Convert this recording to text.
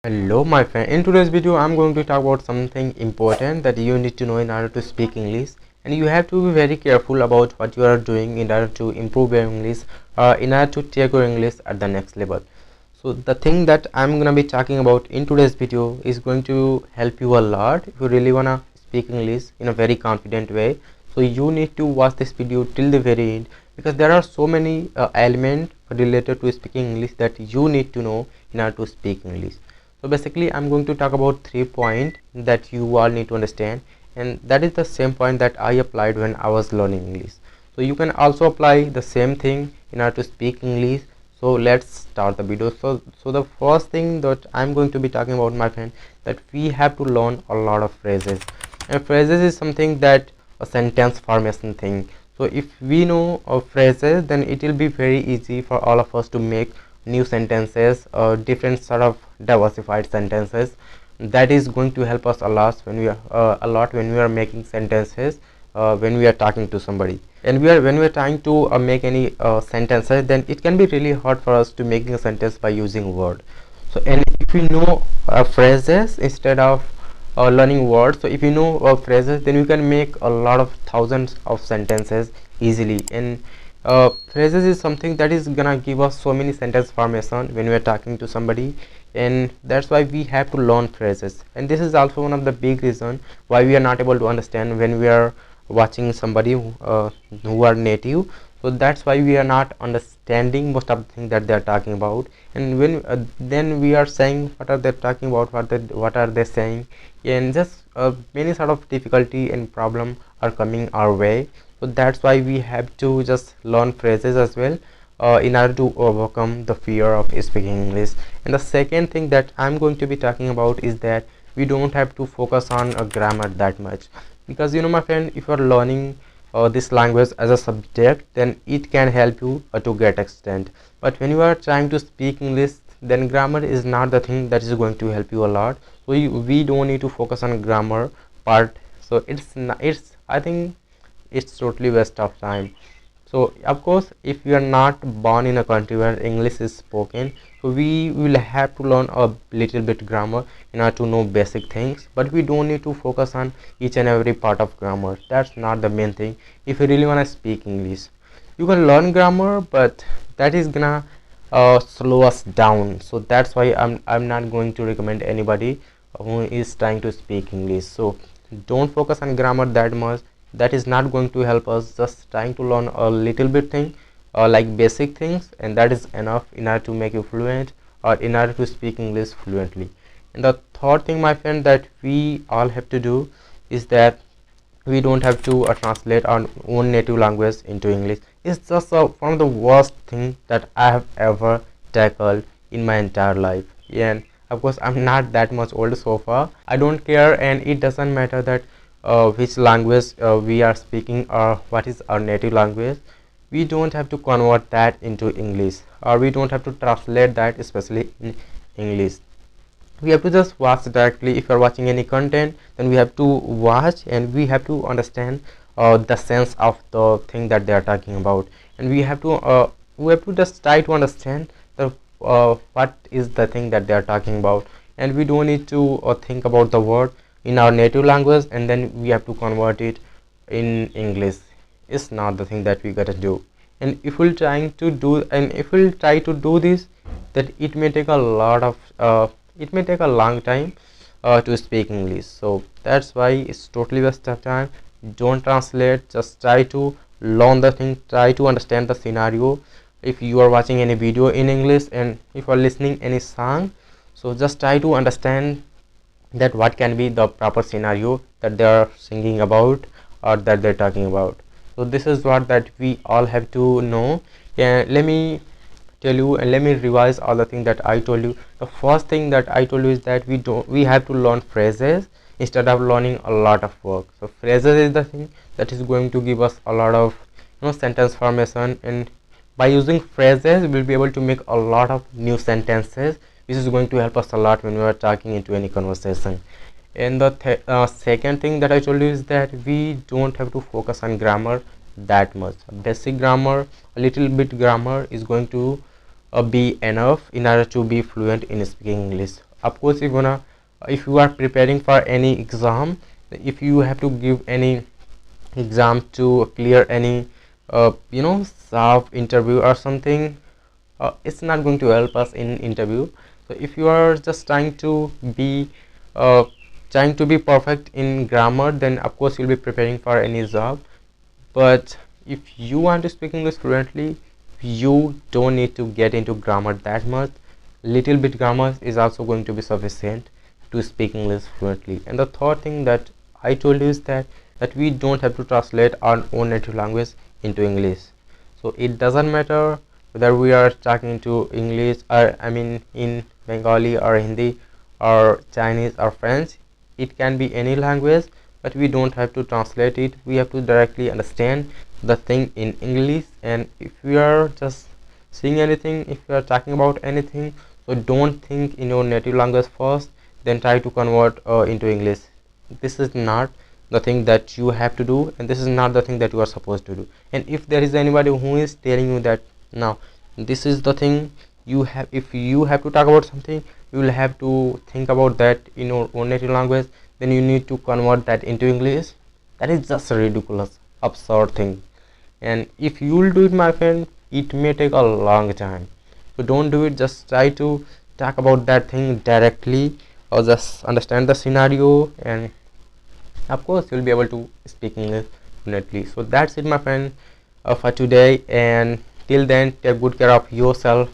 Hello my friend, in today's video I'm going to talk about something important that you need to know in order to speak English, and you have to be very careful about what you are doing in order to improve your English or in order to take your English at the next level. So the thing that I'm gonna be talking about in today's video is going to help you a lot if you really wanna speak English in a very confident way. So you need to watch this video till the very end, because there are so many elements related to speaking English that you need to know in order to speak English. So basically I'm going to talk about 3 points that you all need to understand, and that is the same point that I applied when I was learning English. So you can also apply the same thing in order to speak English. So let's start the video. So the first thing that I'm going to be talking about, my friend, that we have to learn a lot of phrases, and phrases is something that a sentence formation thing. So if we know phrases, then it will be very easy for all of us to make new sentences or different sort of diversified sentences. That is going to help us a lot when we are making sentences, when we are talking to somebody, and when we are trying to make any sentences, then it can be really hard for us to making a sentence by using word. So and if we know phrases instead of learning words, so if you know phrases, then you can make a lot of thousands of sentences easily. And phrases is something that is gonna give us so many sentence formation when we are talking to somebody, and that's why we have to learn phrases. And this is also one of the big reason why we are not able to understand when we are watching somebody who are native. So that's why we are not understanding most of the things that they are talking about, and when then we are saying what are they talking about, what are they saying, and just many sort of difficulty and problem are coming our way. So that's why we have to just learn phrases as well in order to overcome the fear of speaking English. And the second thing that I'm going to be talking about is that we don't have to focus on grammar that much, because you know, my friend, if you're learning this language as a subject, then it can help you to get extent. But when you are trying to speak English, then grammar is not the thing that is going to help you a lot. So we don't need to focus on grammar part. So it's I think it's totally waste of time. So of course, if we are not born in a country where English is spoken, so we will have to learn a little bit grammar in order to know basic things, but we don't need to focus on each and every part of grammar. That's not the main thing. If you really want to speak English, you can learn grammar, but that is gonna slow us down. So that's why I'm not going to recommend anybody who is trying to speak English. So don't focus on grammar that much. That is not going to help us. Just trying to learn a little bit thing, like basic things, and that is enough in order to make you fluent or in order to speak English fluently. And the third thing, my friend, that we all have to do is that we don't have to translate our own native language into English. It's just one of the worst thing that I have ever tackled in my entire life. And of course, I'm not that much old so far. I don't care, and it doesn't matter that which language we are speaking or what is our native language. We don't have to convert that into English, or we don't have to translate that especially in English. We have to just watch directly. If you are watching any content, then we have to watch and we have to understand the sense of the thing that they are talking about, and we have to just try to understand the what is the thing that they are talking about. And we don't need to think about the word in our native language and then we have to convert it in English. It's not the thing that we gotta do. And if we'll try to do this, that it may take a lot of it may take a long time to speak English. So that's why it's totally waste of time. Don't translate, just try to learn the thing, try to understand the scenario. If you are watching any video in English and if you are listening any song, so just try to understand that what can be the proper scenario that they are singing about or that they're talking about. So this is what that we all have to know. Yeah, let me tell you and let me revise all the things that I told you. The first thing that I told you is that we have to learn phrases instead of learning a lot of work. So phrases is the thing that is going to give us a lot of sentence formation, and by using phrases we'll be able to make a lot of new sentences. This is going to help us a lot when we are talking into any conversation. And the second thing that I told you is that we don't have to focus on grammar that much. Basic grammar, a little bit grammar is going to be enough in order to be fluent in speaking English. of course if you are preparing for any exam, if you have to give any exam to clear any staff interview or something, it's not going to help us in interview. So if you are just uh, trying to be perfect in grammar, then of course you'll be preparing for any job. But if you want to speak English fluently, you don't need to get into grammar that much. Little bit grammar is also going to be sufficient to speak English fluently. And the third thing that I told you is that we don't have to translate our own native language into English. So it doesn't matter whether we are talking into English, or I mean in Bengali or Hindi or Chinese or French. It can be any language, but we don't have to translate it. We have to directly understand the thing in English. And if we are just seeing anything, if we are talking about anything, so don't think in your native language first, then try to convert into English. This is not the thing that you have to do, and this is not the thing that you are supposed to do. And if there is anybody who is telling you that now this is the thing you have, if you have to talk about something, you will have to think about that in your own native language, then you need to convert that into English. That is just a ridiculous, absurd thing. And if you will do it, my friend, it may take a long time. So don't do it. Just try to talk about that thing directly, or just understand the scenario, and of course you'll be able to speak English fluently. So that's it, my friend, for today. And till then, take good care of yourself